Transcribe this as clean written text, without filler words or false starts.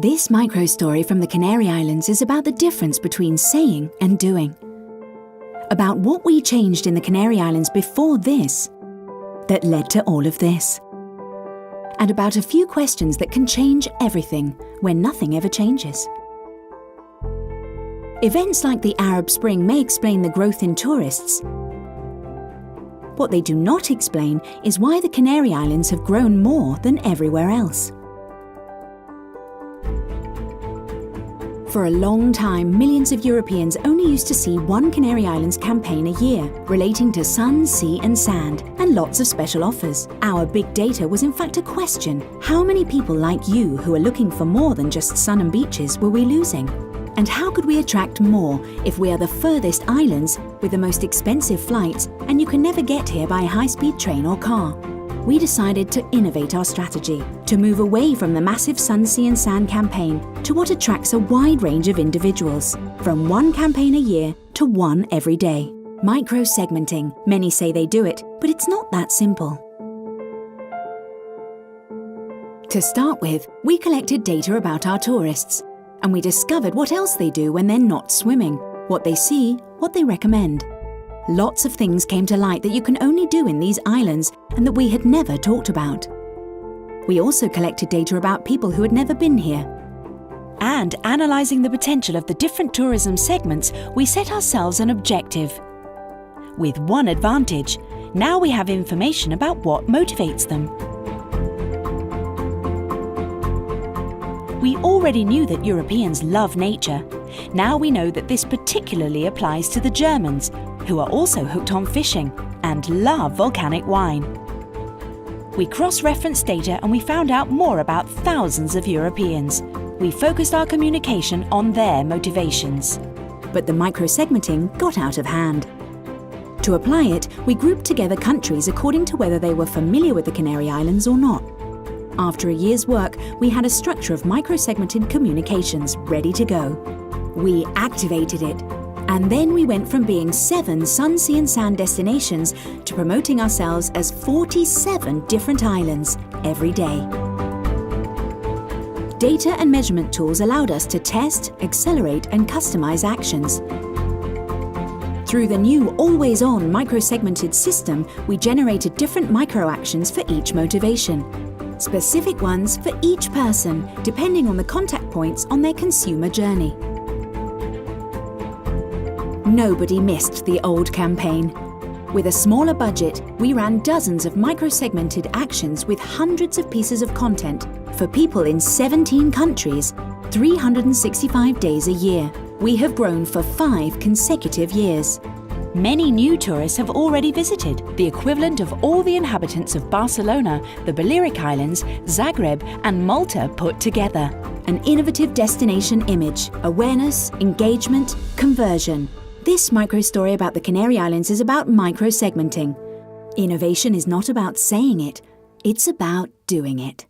This micro-story from the Canary Islands is about the difference between saying and doing. About what we changed in the Canary Islands before this that led to all of this. And about a few questions that can change everything when nothing ever changes. Events like the Arab Spring may explain the growth in tourists. What they do not explain is why the Canary Islands have grown more than everywhere else. For a long time, millions of Europeans only used to see one Canary Islands campaign a year, relating to sun, sea and sand, and lots of special offers. Our big data was in fact a question: how many people like you who are looking for more than just sun and beaches were we losing? And how could we attract more if we are the furthest islands with the most expensive flights and you can never get here by a high-speed train or car? We decided to innovate our strategy, to move away from the massive Sun, Sea and Sand campaign to what attracts a wide range of individuals, from one campaign a year to one every day. Micro-segmenting. Many say they do it, but it's not that simple. To start with, we collected data about our tourists, and we discovered what else they do when they're not swimming, what they see, what they recommend. Lots of things came to light that you can only do in these islands and that we had never talked about. We also collected data about people who had never been here. And analysing the potential of the different tourism segments, we set ourselves an objective. With one advantage: now we have information about what motivates them. We already knew that Europeans love nature. Now we know that this particularly applies to the Germans, who are also hooked on fishing and love volcanic wine. We cross-referenced data and we found out more about thousands of Europeans. We focused our communication on their motivations. But the micro-segmenting got out of hand. To apply it, we grouped together countries according to whether they were familiar with the Canary Islands or not. After a year's work, we had a structure of micro-segmented communications ready to go. We activated it. And then we went from being 7 sun, sea and sand destinations to promoting ourselves as 47 different islands every day. Data and measurement tools allowed us to test, accelerate and customize actions. Through the new always-on micro-segmented system, we generated different micro-actions for each motivation. Specific ones for each person, depending on the contact points on their consumer journey. Nobody missed the old campaign. With a smaller budget, we ran dozens of micro-segmented actions with hundreds of pieces of content for people in 17 countries, 365 days a year. We have grown for 5 consecutive years. Many new tourists have already visited, the equivalent of all the inhabitants of Barcelona, the Balearic Islands, Zagreb and Malta put together. An innovative destination image, awareness, engagement, conversion. This micro-story about the Canary Islands is about micro-segmenting. Innovation is not about saying it, it's about doing it.